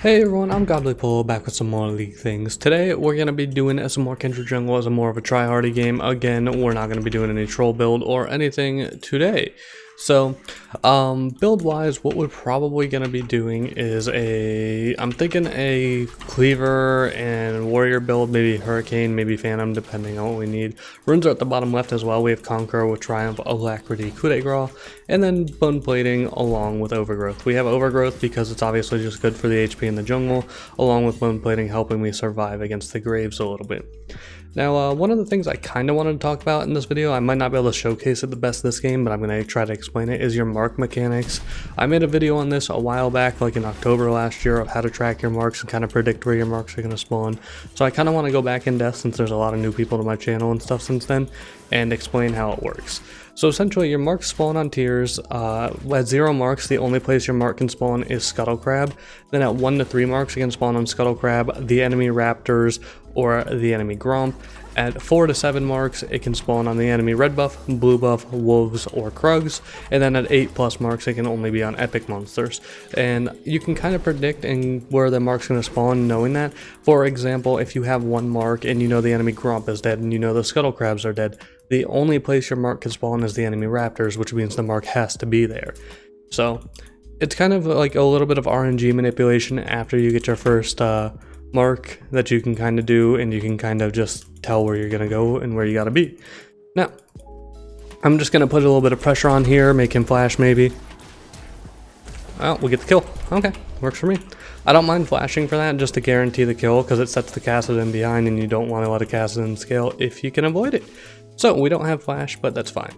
Hey everyone, I'm Godly Polo back with some more League things. Today we're going to be doing some more Kindred jungle as a more of a try-hardy game. Again, we're not going to be doing any troll build or anything today. So, build-wise, what we're probably going to be doing is I'm thinking a cleaver and warrior build, maybe hurricane, maybe phantom, depending on what we need. Runes are at the bottom left as well. We have Conqueror with triumph, alacrity, coup, and then bone plating along with overgrowth. We have overgrowth because it's obviously just good for the HP in the jungle, along with bone plating helping me survive against the greaves a little bit. Now, one of the things I kind of wanted to talk about in this video, I might not be able to showcase it the best this game, but I'm going to try to explain it, is your mark mechanics. I made a video on this a while back, like in October last year, of how to track your marks and kind of predict where your marks are going to spawn. So I kind of want to go back in depth, since there's a lot of new people to my channel and stuff since then, and explain how it works. So essentially, your marks spawn on tiers. At 0 marks, the only place your mark can spawn is Scuttle Crab. Then at 1 to 3 marks, it can spawn on Scuttle Crab, the enemy Raptors, or the enemy Gromp. At 4 to 7 marks, it can spawn on the enemy red buff, blue buff, wolves, or krugs. And then at 8+ marks, it can only be on epic monsters. And you can kind of predict where the mark's going to spawn knowing that. For example, if you have 1 mark and you know the enemy Gromp is dead and you know the Scuttle Crabs are dead, the only place your mark can spawn is the enemy Raptors, which means the mark has to be there. So it's kind of like a little bit of RNG manipulation after you get your first mark that you can kind of do, and you can kind of just tell where you're going to go and where you got to be. Now, I'm just going to put a little bit of pressure on here, make him flash maybe. Oh, we get the kill. Okay, works for me. I don't mind flashing for that, just to guarantee the kill, because it sets the Kassadin behind, and you don't want to let a Kassadin scale if you can avoid it. So, we don't have flash, but that's fine.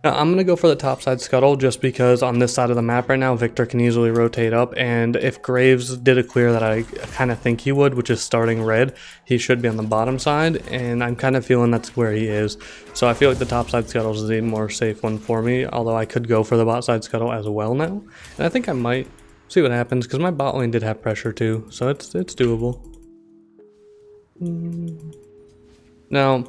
Now, I'm going to go for the topside scuttle, just because on this side of the map right now, Victor can easily rotate up, and if Graves did a clear that I kind of think he would, which is starting red, he should be on the bottom side, and I'm kind of feeling that's where he is. So I feel like the topside scuttle is the more safe one for me, although I could go for the bot side scuttle as well now. And I think I might see what happens, because my bot lane did have pressure too, so it's doable. Now,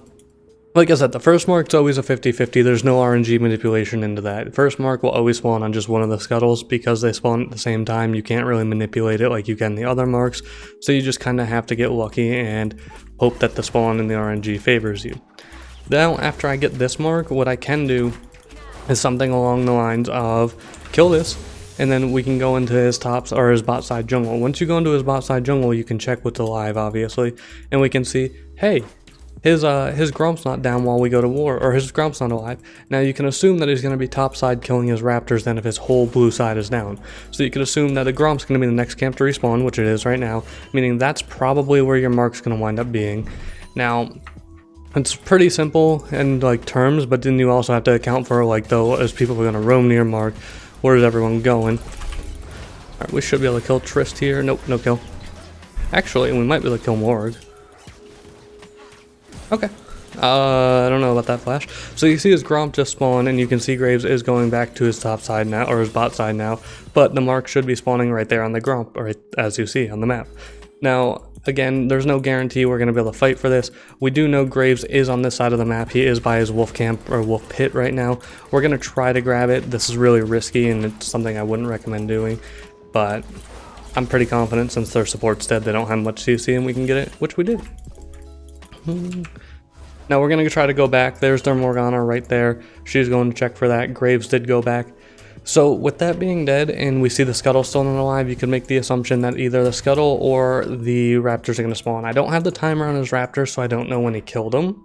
like I said, the first mark's always a 50-50. There's no RNG manipulation into that. First mark will always spawn on just one of the scuttles because they spawn at the same time. You can't really manipulate it like you can the other marks, so you just kind of have to get lucky and hope that the spawn in the RNG favors you. Now, after I get this mark, what I can do is something along the lines of kill this, and then we can go into his tops or his bot side jungle. Once you go into his bot side jungle, you can check what's alive, obviously, and we can see, hey, his Gromp's not down while we go to war, or his Gromp's not alive. Now you can assume that he's going to be topside killing his Raptors then if his whole blue side is down. So you can assume that the Gromp's going to be the next camp to respawn, which it is right now, meaning that's probably where your mark's going to wind up being. Now, it's pretty simple in like terms, but then you also have to account for like, though, as people are going to roam near mark, where's everyone going? Alright, we should be able to kill Trist here. Nope, no kill. Actually, we might be able to kill Morg. Okay, I don't know about that flash. So you see his Gromp just spawn, and you can see Graves is going back to his top side now, or his bot side now, but the mark should be spawning right there on the Gromp, or as you see on the map. Now, again, there's no guarantee we're going to be able to fight for this. We do know Graves is on this side of the map. He is by his wolf camp, or wolf pit right now. We're going to try to grab it. This is really risky, and it's something I wouldn't recommend doing, but I'm pretty confident since their support's dead, they don't have much CC, and we can get it, which we did. Now we're going to try to go back. There's their Morgana right there. She's going to check for that. Graves did go back. So with that being dead and we see the Scuttle still not alive, you can make the assumption that either the Scuttle or the Raptors are going to spawn. I don't have the timer on his Raptors, so I don't know when he killed them,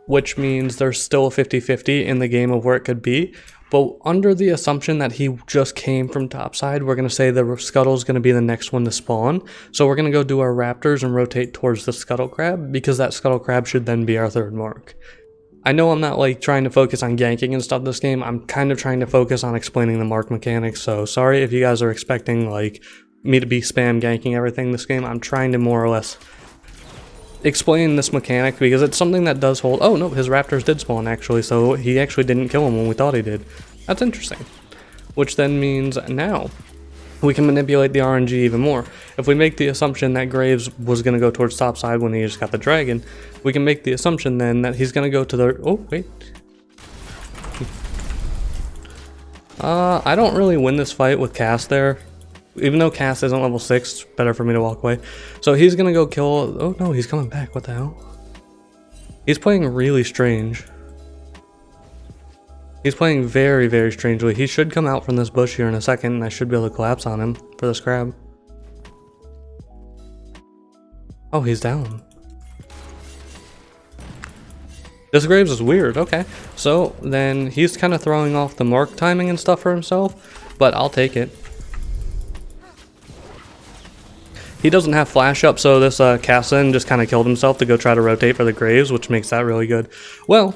which means there's still a 50-50 in the game of where it could be. But under the assumption that he just came from topside, we're going to say the Scuttle is going to be the next one to spawn. So we're going to go do our Raptors and rotate towards the Scuttle Crab, because that Scuttle Crab should then be our third mark. I know I'm not like trying to focus on ganking and stuff this game. I'm kind of trying to focus on explaining the mark mechanics. So sorry if you guys are expecting like me to be spam ganking everything this game. I'm trying to more or less explain this mechanic because it's something that does hold. Oh no, his Raptors did spawn actually, so he actually didn't kill him when we thought he did. That's interesting. Which then means now we can manipulate the RNG even more. If we make the assumption that Graves was going to go towards topside when he just got the dragon, we can make the assumption then that he's going to go to the... Oh, wait. I don't really win this fight with cast there. Even though cast isn't level 6, it's better for me to walk away. So he's gonna go kill. Oh no, he's coming back. What the hell? He's playing really strange. He's playing very, very strangely. He should come out from this bush here in a second, and I should be able to collapse on him for this crab. Oh, he's down. This Graves is weird. Okay, so then he's kind of throwing off the mark timing and stuff for himself, but I'll take it. He doesn't have flash up, so this Cassin just kind of killed himself to go try to rotate for the Graves, which makes that really good. Well,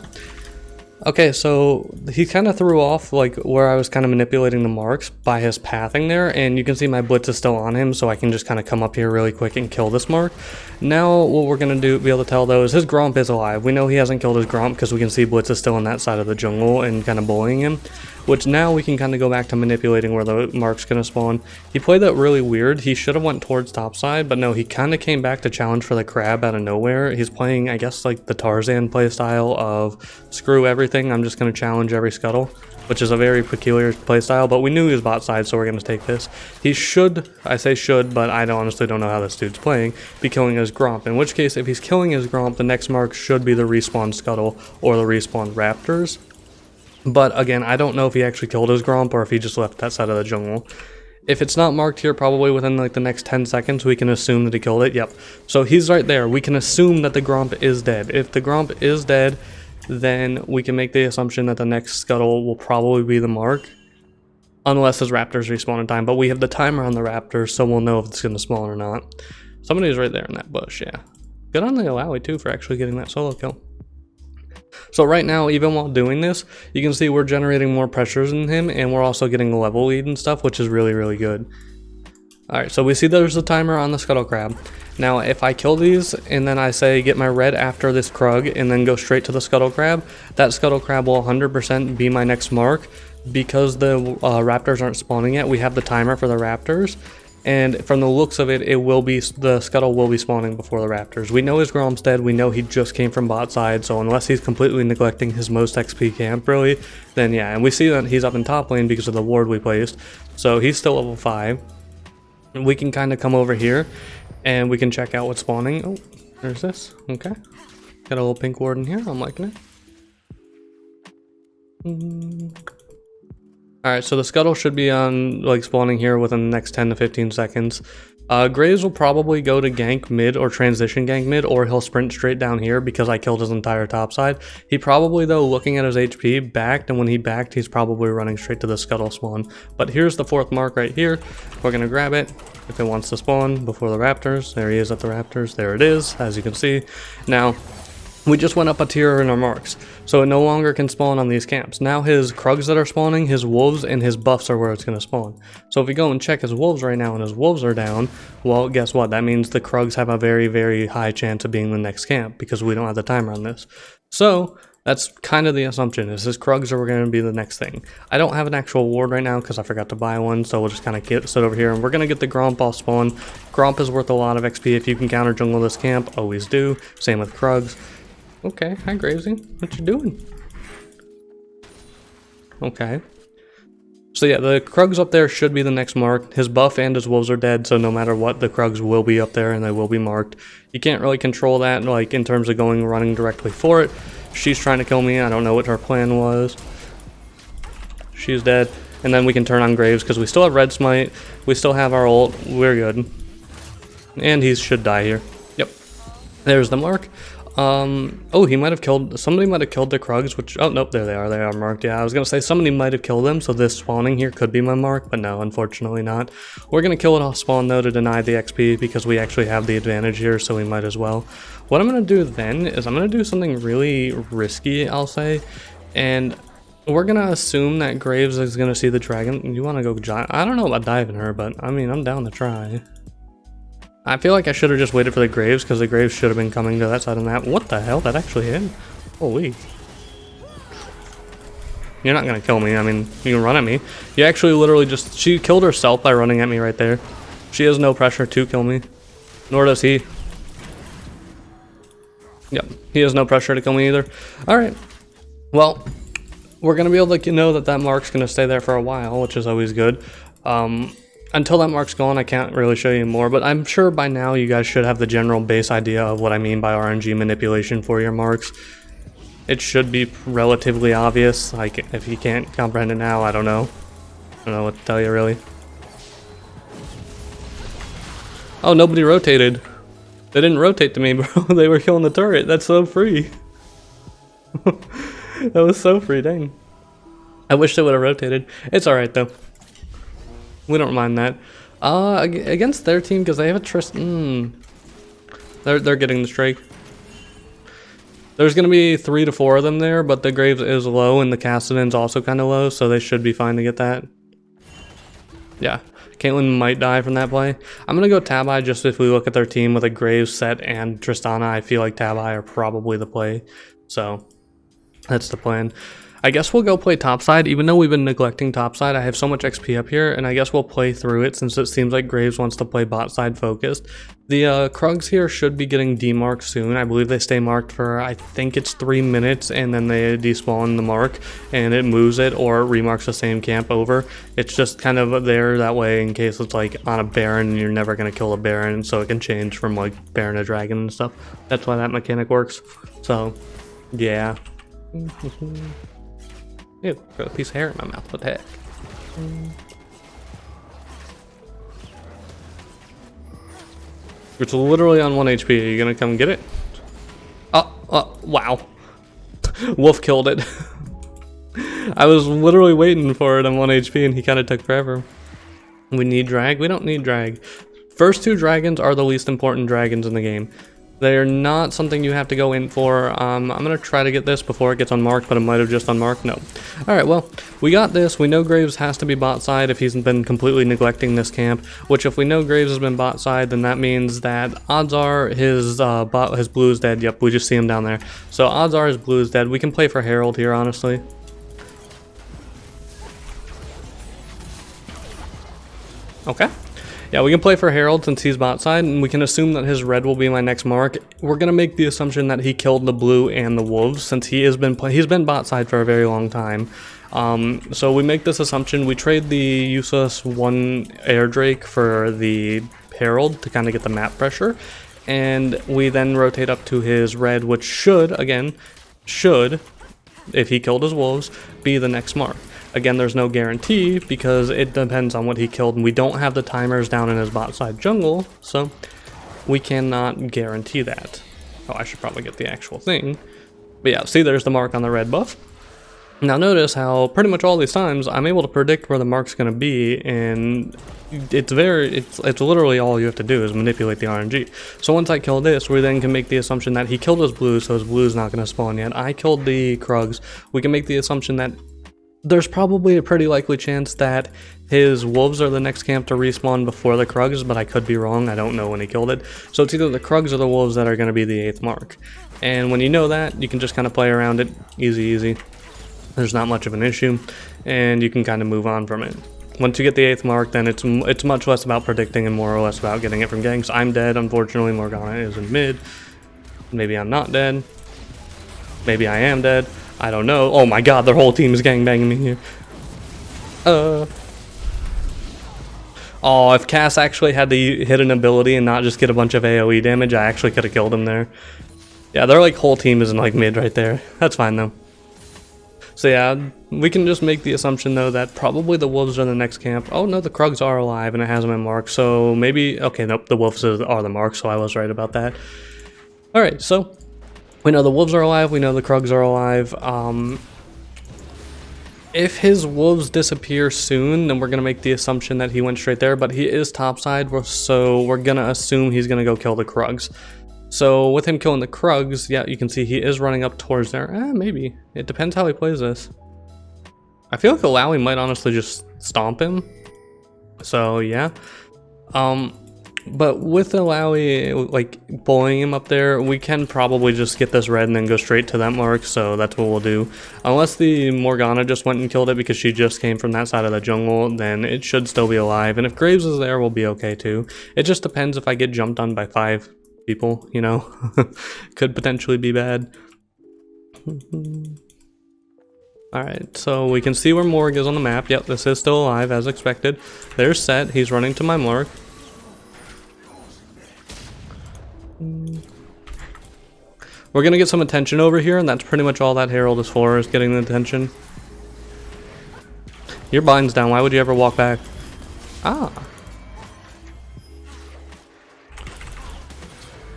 okay, so he kind of threw off like where I was kind of manipulating the marks by his pathing there, and you can see my blitz is still on him, so I can just kind of come up here really quick and kill this mark. Now what we're going to do, be able to tell though, is his Gromp is alive. We know he hasn't killed his Gromp because we can see blitz is still on that side of the jungle and kind of bullying him, which now we can kind of go back to manipulating where the mark's going to spawn. He played that really weird. He should have went towards topside, but no, he kind of came back to challenge for the crab out of nowhere. He's playing, I guess, like the Tarzan playstyle of screw everything, I'm just going to challenge every scuttle, which is a very peculiar playstyle, but we knew he was bot side, so we're going to take this. He should, I say should, but I honestly don't know how this dude's playing, be killing his Gromp, in which case if he's killing his Gromp, the next mark should be the respawn scuttle or the respawn raptors. But again, I don't know if he actually killed his Gromp or if he just left that side of the jungle. If it's not marked here, probably within like the next 10 seconds, we can assume that he killed it. Yep. So he's right there. We can assume that the Gromp is dead. If the Gromp is dead, then we can make the assumption that the next scuttle will probably be the mark. Unless his raptors respawn in time. But we have the timer on the raptors, so we'll know if it's going to spawn or not. Somebody's right there in that bush, yeah. Good on the Alawi too for actually getting that solo kill. So right now, even while doing this, you can see we're generating more pressures in him, and we're also getting a level lead and stuff, which is really, really good. Alright, so we see there's a timer on the Scuttle Crab. Now, if I kill these, and then I say get my red after this Krug, and then go straight to the Scuttle Crab, that Scuttle Crab will 100% be my next mark. Because the Raptors aren't spawning yet, we have the timer for the Raptors. And from the looks of it, the Scuttle will be spawning before the Raptors. We know his Gromp's dead, we know he just came from bot side, so unless he's completely neglecting his most XP camp, really, then yeah. And we see that he's up in top lane because of the ward we placed, so he's still level 5. And we can kind of come over here, and we can check out what's spawning. Oh, there's this, okay. Got a little pink ward in here, I'm liking it. Alright, so the Scuttle should be on, like, spawning here within the next 10 to 15 seconds. Graves will probably go to gank mid or transition gank mid, or he'll sprint straight down here because I killed his entire top side. He probably, though, looking at his HP, backed, and when he backed, he's probably running straight to the Scuttle spawn. But here's the 4th mark right here. We're going to grab it if it wants to spawn before the Raptors. There he is at the Raptors. There it is, as you can see. Now, we just went up a tier in our marks, so it no longer can spawn on these camps. Now his Krugs that are spawning, his Wolves, and his buffs are where it's going to spawn. So if we go and check his Wolves right now and his Wolves are down, well, guess what? That means the Krugs have a very, very high chance of being the next camp because we don't have the timer on this. So that's kind of the assumption, is his Krugs are going to be the next thing. I don't have an actual ward right now because I forgot to buy one, so we'll just kind of sit over here, and we're going to get the Gromp off spawn. Gromp is worth a lot of XP if you can counter jungle this camp, always do. Same with Krugs. Okay, hi Gravesy, what you doing? Okay. So yeah, the Krugs up there should be the next mark. His buff and his Wolves are dead, so no matter what, the Krugs will be up there and they will be marked. You can't really control that, like, in terms of running directly for it. She's trying to kill me, I don't know what her plan was. She's dead. And then we can turn on Graves, because we still have Red Smite, we still have our ult, we're good. And he should die here. Yep. There's the mark. Oh, he might have killed, somebody might have killed the Krugs, which, oh, nope, there they are marked. Yeah, I was gonna say somebody might have killed them, so this spawning here could be my mark, but no, unfortunately not. We're gonna kill it off spawn, though, to deny the XP, because we actually have the advantage here, so we might as well. What I'm gonna do then is I'm gonna do something really risky, I'll say, and we're gonna assume that Graves is gonna see the dragon. You wanna go giant? I don't know about diving her, but, I mean, I'm down to try. I feel like I should have just waited for the Graves, because the Graves should have been coming to that side of the map. What the hell? That actually hit? Holy. You're not going to kill me. I mean, you can run at me. You actually literally just... She killed herself by running at me right there. She has no pressure to kill me. Nor does he. Yep. He has no pressure to kill me either. Alright. Well, we're going to be able to know that that mark's going to stay there for a while, which is always good. until that mark's gone, I can't really show you more, but I'm sure by now you guys should have the general base idea of what I mean by RNG manipulation for your marks. It should be relatively obvious. Like, if you can't comprehend it now, I don't know. I don't know what to tell you, really. Oh, nobody rotated. They didn't rotate to me, bro. They were killing the turret. That's so free. That was so free, dang. I wish they would have rotated. It's alright, though. We don't mind that. Against their team, because they have a Tristan. They're getting the strike. There's going to be 3 to 4 of them there, but the Graves is low and the Cassidon's also kind of low, so they should be fine to get that. Yeah, Caitlyn might die from that play. I'm going to go Tabi just if we look at their team with a Graves set and Tristana. I feel like Tabi are probably the play, so that's the plan. I guess we'll go play topside, even though we've been neglecting topside. I have so much XP up here, and I guess we'll play through it since it seems like Graves wants to play bot side focused. The Krugs here should be getting demarked soon. I believe they stay marked for, I think it's 3 minutes, and then they despawn the mark, and it moves it, or it remarks the same camp over. It's just kind of there that way in case it's like on a Baron, and you're never going to kill a Baron, so it can change from like Baron to Dragon and stuff. That's why that mechanic works. So, yeah. Ew, got a piece of hair in my mouth. What the heck? It's literally on 1 HP. Are you gonna come get it? Oh, wow. Wolf killed it. I was literally waiting for it on 1 HP and he kind of took forever. We need drag? We don't need drag. First 2 dragons are the least important dragons in the game. They're not something you have to go in for. I'm going to try to get this before it gets unmarked, but it might have just unmarked. No. Alright, well, we got this. We know Graves has to be bot side if he's been completely neglecting this camp, which if we know Graves has been bot side, then that means that odds are his blue is dead. Yep, we just see him down there. So odds are his blue is dead. We can play for Herald here, honestly. Okay. Yeah, we can play for Herald since he's bot side, and we can assume that his red will be my next mark. We're gonna make the assumption that he killed the blue and the wolves since he's been bot side for a very long time. So we make this assumption. We trade the useless 1 air drake for the Herald to kind of get the map pressure, and we then rotate up to his red, which should, if he killed his wolves, be the next mark. Again, there's no guarantee because it depends on what he killed, and we don't have the timers down in his bot side jungle, so we cannot guarantee that. Oh, I should probably get the actual thing. But yeah, see, there's the mark on the red buff. Now notice how pretty much all these times I'm able to predict where the mark's going to be, and it's literally all you have to do is manipulate the RNG. So once I kill this, we then can make the assumption that he killed his blue, so his blue is not going to spawn yet. I killed the Krugs. We can make the assumption that there's probably a pretty likely chance that his wolves are the next camp to respawn before the Krugs, but I could be wrong. I don't know when he killed it. So it's either the Krugs or the wolves that are going to be the 8th mark. And when you know that, you can just kind of play around it. Easy. There's not much of an issue, and you can kind of move on from it. Once you get the 8th mark, then it's much less about predicting and more or less about getting it from ganks. I'm dead, unfortunately. Morgana is in mid. Maybe I'm not dead. Maybe I am dead. I don't know. Oh my god, their whole team is gangbanging me here. Oh, if Cass actually had the hidden ability and not just get a bunch of AoE damage, I actually could have killed him there. Yeah, their like whole team is in like mid right there. That's fine though. So yeah, we can just make the assumption though that probably the wolves are the next camp. Oh no, the Krugs are alive and it has them in mark. So maybe, okay, nope, the wolves are the mark, so I was right about that. Alright, so we know the wolves are alive, we know the Krugs are alive. If his wolves disappear soon, then we're going to make the assumption that he went straight there, but he is topside, so we're going to assume he's going to go kill the Krugs. So with him killing the Krugs, yeah, you can see he is running up towards there. Maybe. It depends how he plays this. I feel like Alawi might honestly just stomp him. So yeah. But with Alawi, like, bullying him up there, we can probably just get this red and then go straight to that mark, so that's what we'll do. Unless the Morgana just went and killed it because she just came from that side of the jungle, then it should still be alive. And if Graves is there, we'll be okay too. It just depends if I get jumped on by 5 people, you know? Could potentially be bad. Alright, so we can see where Morg is on the map. Yep, this is still alive as expected. There's Set. He's running to my mark. We're gonna get some attention over here, and that's pretty much all that Herald is for, is getting the attention. Your bind's down. Why would you ever walk back? Ah.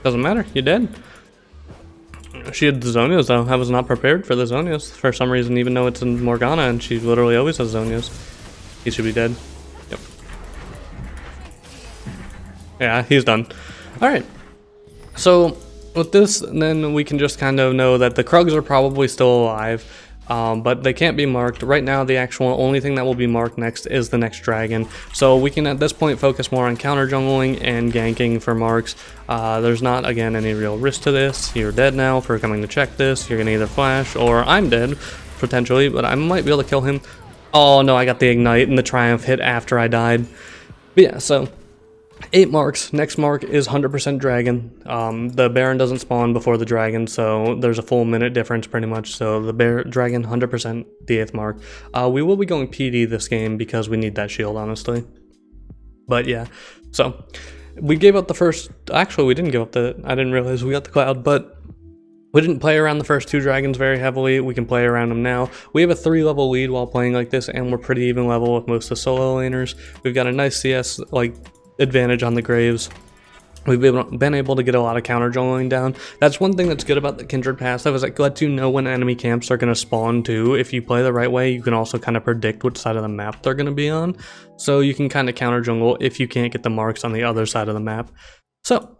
Doesn't matter. You're dead. She had the Zonias though. I was not prepared for the Zonias for some reason, even though it's in Morgana and she literally always has Zonias. He should be dead. Yep. Yeah, he's done. Alright. So with this, then we can just kind of know that the Krugs are probably still alive. But they can't be marked. Right now, the actual only thing that will be marked next is the next dragon. So we can at this point focus more on counter jungling and ganking for marks. There's not, again, any real risk to this. You're dead now for coming to check this. You're going to either flash or I'm dead, potentially, but I might be able to kill him. Oh no, I got the ignite and the triumph hit after I died. But yeah, so 8 marks. Next mark is 100% dragon. The Baron doesn't spawn before the dragon, so there's a full minute difference pretty much. So the dragon 100% the 8th mark. We will be going PD this game because we need that shield, honestly. But yeah, so we gave up the first. Actually, we didn't give up the. I didn't realize we got the cloud, but we didn't play around the first 2 dragons very heavily. We can play around them now. We have a 3-level lead while playing like this, and we're pretty even level with most of the solo laners. We've got a nice CS like advantage on the graves. We've been able to get a lot of counter jungling down. That's one thing that's good about the Kindred passive, is it lets you know when enemy camps are going to spawn too. If you play the right way, you can also kind of predict which side of the map they're going to be on. So you can kind of counter jungle if you can't get the marks on the other side of the map. So,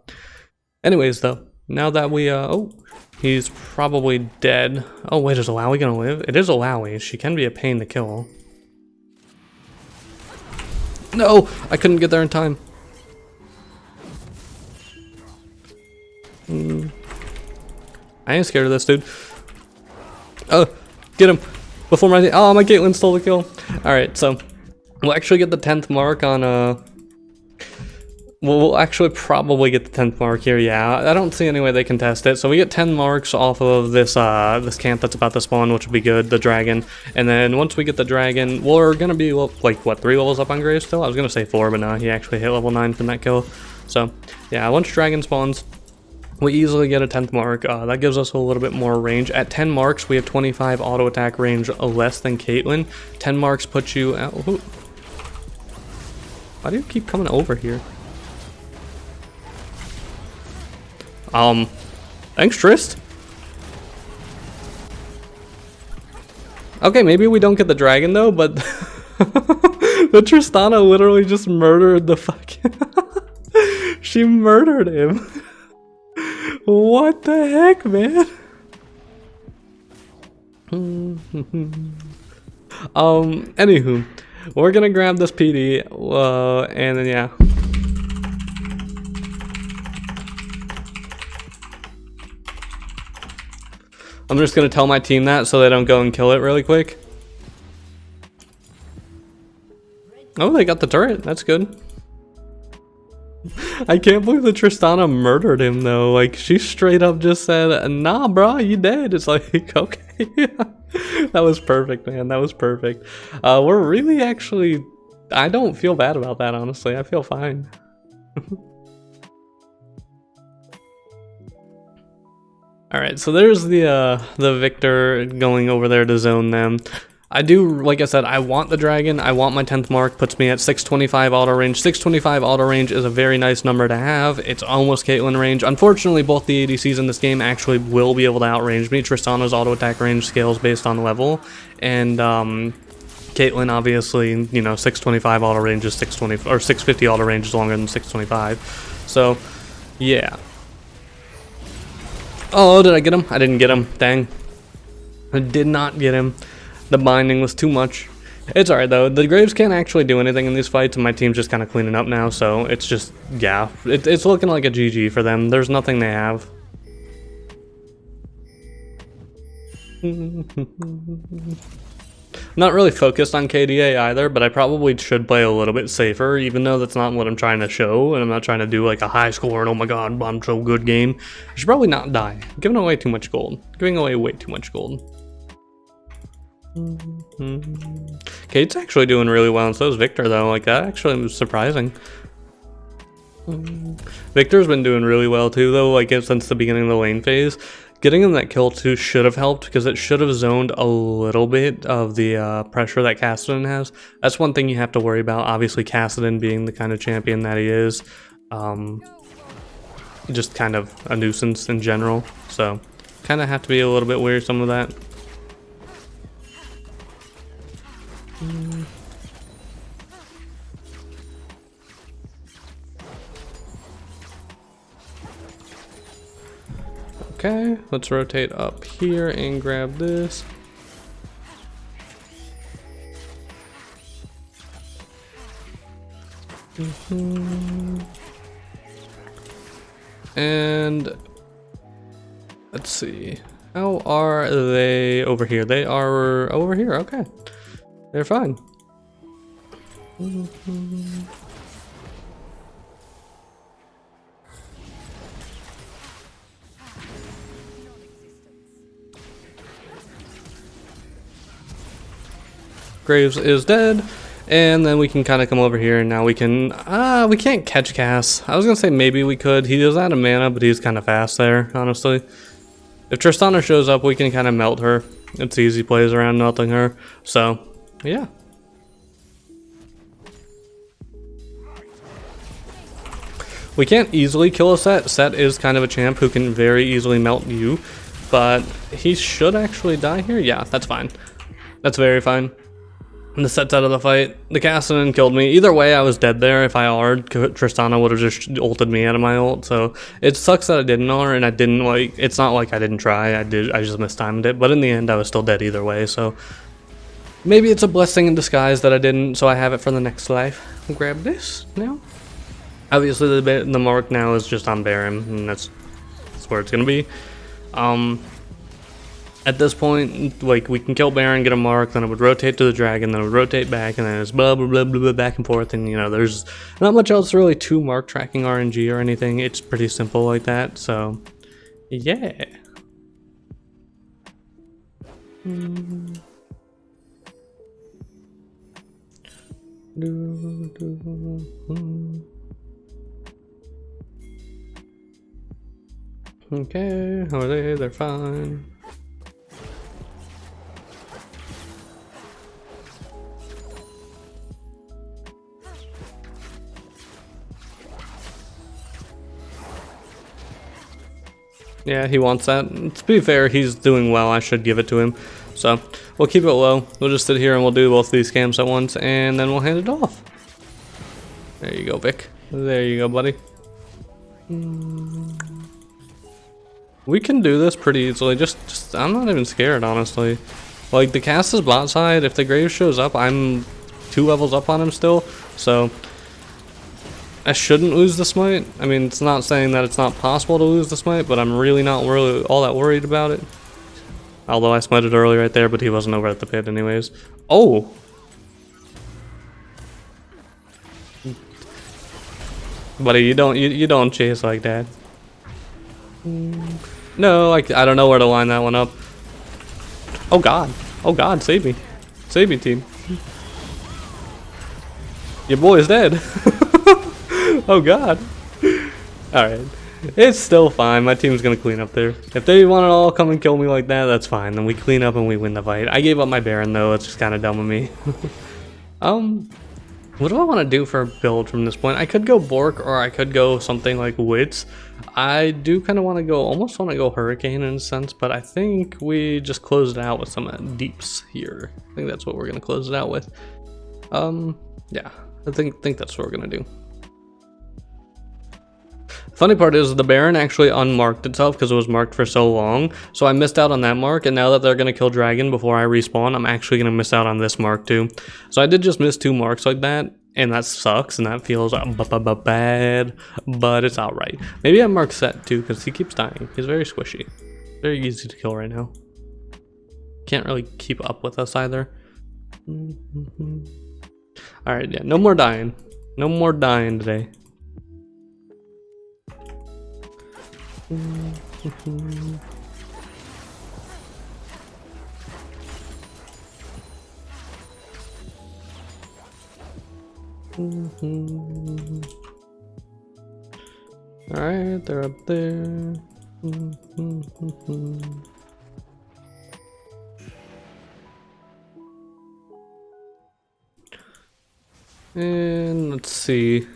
anyways though, now that we, oh, he's probably dead. Oh wait, is Alawi going to live? It is Alawi. She can be a pain to kill. No, I couldn't get there in time. I ain't scared of this dude. Oh, get him before my Caitlyn stole the kill. All right, so we'll actually get the 10th mark on we'll actually probably get the 10th mark here. Yeah, I don't see any way they can test it. So we get 10 marks off of this this camp that's about to spawn, which will be good, the dragon. And then once we get the dragon, we're gonna be like what, 3 levels up on Graves still? I was gonna say 4, but no, he actually hit level 9 from that kill. So yeah, once dragon spawns, we easily get a 10th mark. That gives us a little bit more range. At 10 marks, we have 25 auto attack range less than Caitlyn. 10 marks puts you at, why do you keep coming over here? Thanks, Trist. Okay, maybe we don't get the dragon though, but the Tristana literally just murdered the fucking she murdered him. What the heck, man? Anywho, we're gonna grab this PD, and then yeah. I'm just gonna tell my team that so they don't go and kill it really quick. Oh, they got the turret. That's good. I can't believe that Tristana murdered him though. Like, she straight up just said, "Nah, bro, you dead." It's like, okay. That was perfect, man. That was perfect. We're really actually. I don't feel bad about that, honestly. I feel fine. Alright, so there's the Victor going over there to zone them. I do, like I said, I want the dragon. I want my 10th mark, puts me at 625 auto range. 625 auto range is a very nice number to have. It's almost Caitlyn range. Unfortunately, both the ADCs in this game actually will be able to outrange me. Tristana's auto attack range scales based on level. And Caitlyn, obviously, you know, 625 auto range is 620, or 650 auto range is longer than 625. So, yeah. Oh, did I get him? I didn't get him. Dang. I did not get him. The binding was too much. It's alright though. The Graves can't actually do anything in these fights, and my team's just kind of cleaning up now, so it's just, yeah. It's looking like a GG for them. There's nothing they have. Not really focused on KDA either, but I probably should play a little bit safer, even though that's not what I'm trying to show, and I'm not trying to do like a high score and oh my god, I'm so good game. I should probably not die. I'm giving away too much gold. Giving away way too much gold. Kate's actually doing really well, and so is Victor, though. Like, that actually was surprising. Victor's been doing really well, too, though, like, since the beginning of the lane phase. Getting him that kill, too, should have helped, because it should have zoned a little bit of the pressure that Cassidy has. That's one thing you have to worry about. Obviously, Cassidy being the kind of champion that he is, just kind of a nuisance in general. So, kind of have to be a little bit wary of some of that. Okay, let's rotate up here and grab this. And let's see, how are they over here? They are over here. Okay, they're fine. Greaves is dead, and then we can kind of come over here, and now we can, we can't catch Cass. I was gonna say maybe we could. He does out of mana, but he's kind of fast there, honestly. If Tristana shows up, we can kind of melt her. It's easy plays around melting her, so yeah. We can't easily kill a Set. Set is kind of a champ who can very easily melt you, but he should actually die here. Yeah, that's fine. That's very fine. And the Set's out of the fight. The Cassidy killed me. Either way, I was dead there. If I R'd, Tristana would have just ulted me out of my ult. So it sucks that I didn't R, and I didn't, like, it's not like I didn't try. I just mistimed it. But in the end, I was still dead either way. So maybe it's a blessing in disguise that I didn't, so I have it for the next life. I'll grab this now. Obviously, the mark now is just on Baron, and that's where it's going to be. At this point, like, we can kill Baron, get a mark, then it would rotate to the dragon, then it would rotate back, and then it's blah blah blah blah, blah back and forth, and you know, there's not much else really to mark tracking RNG or anything. It's pretty simple like that, so yeah. Okay, how are they? They're fine. Yeah, he wants that. To be fair, he's doing well. I should give it to him. So, we'll keep it low. We'll just sit here and we'll do both these camps at once, and then we'll hand it off. There you go, Vic. There you go, buddy. We can do this pretty easily. Just I'm not even scared, honestly. Like, the cast is bot side. If the Graves shows up, I'm 2 levels up on him still. So, I shouldn't lose the smite. I mean, it's not saying that it's not possible to lose the smite, but I'm really not all that worried about it. Although I smited early right there, but he wasn't over at the pit anyways. Oh! Buddy, you don't chase like that. No, I don't know where to line that one up. Oh god. Oh god, save me. Save me, team. Your boy is dead. Oh god. Alright. It's still fine. My team's gonna clean up there. If they want to all come and kill me like that, that's fine. Then we clean up and we win the fight. I gave up my Baron though. It's just kind of dumb of me. What do I want to do for a build from this point? I could go Bork or I could go something like Wits. I do kind of want to go, almost want to go Hurricane in a sense, but I think we just close it out with some deeps here. I think that's what we're gonna close it out with. Yeah, I think that's what we're gonna do. Funny part is the Baron actually unmarked itself because it was marked for so long, so I missed out on that mark, and now that they're going to kill Dragon before I respawn, I'm actually going to miss out on this mark too. So I did just miss 2 marks like that, and that sucks, and that feels bad, but it's alright. Maybe I mark Set too because he keeps dying. He's very squishy. Very easy to kill right now. Can't really keep up with us either. Alright, yeah, no more dying. No more dying today. Alright, they're up there. And let's see.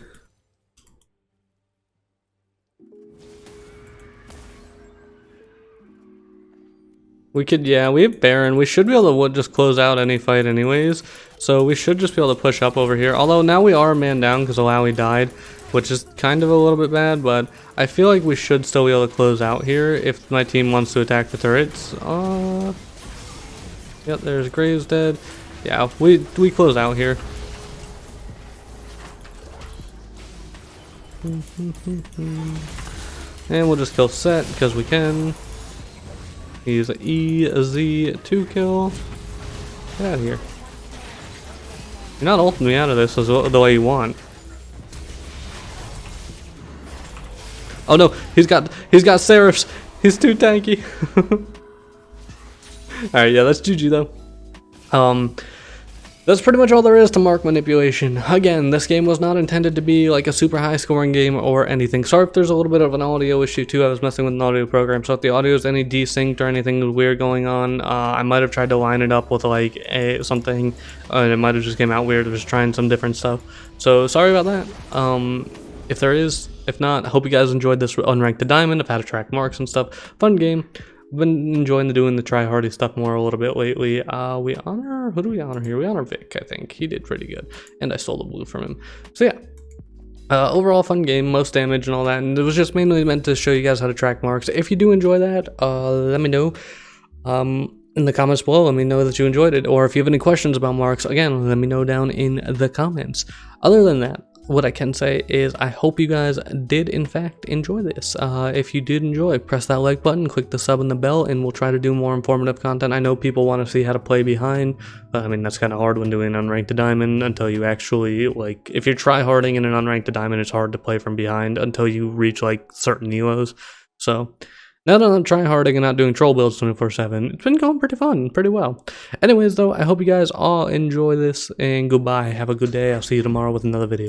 We could, yeah, we have Baron. We should be able to just close out any fight anyways. So we should just be able to push up over here. Although now we are a man down because Alawi died, which is kind of a little bit bad, but I feel like we should still be able to close out here if my team wants to attack the turrets. Yep, there's Graves dead. Yeah, we close out here. And we'll just kill Set because we can. He's an EZ2 kill. Get out of here. You're not ulting me out of this the way you want. Oh no, he's got Seraphs. He's too tanky. Alright, yeah, that's GG though. That's pretty much all there is to mark manipulation. Again, this game was not intended to be like a super high scoring game or anything. Sorry if there's a little bit of an audio issue too. I was messing with an audio program, so if the audio is any desynced or anything weird going on, I might have tried to line it up with like something, and it might have just came out weird. I was trying some different stuff. So sorry about that. If there is, if not, I hope you guys enjoyed this unranked to diamond. I've had to track marks and stuff. Fun game. Been enjoying doing the try-hardy stuff more a little bit lately. We honor, who do we honor here? We honor Vic, I think. He did pretty good. And I stole the blue from him. So yeah. Overall fun game, most damage and all that. And it was just mainly meant to show you guys how to track marks. If you do enjoy that, let me know. In the comments below, let me know that you enjoyed it. Or if you have any questions about marks, again, let me know down in the comments. Other than that, what I can say is I hope you guys did in fact enjoy this. If you did enjoy, press that like button, click the sub and the bell, and we'll try to do more informative content. I know people want to see how to play behind, but I mean that's kind of hard when doing unranked to diamond until you actually, like, if you're try-harding in an unranked to diamond, it's hard to play from behind until you reach like certain elos. So now that I'm try-harding and not doing troll builds 24/7, it's been going pretty fun, pretty well. Anyways though, I hope you guys all enjoy this, and goodbye, have a good day. I'll see you tomorrow with another video.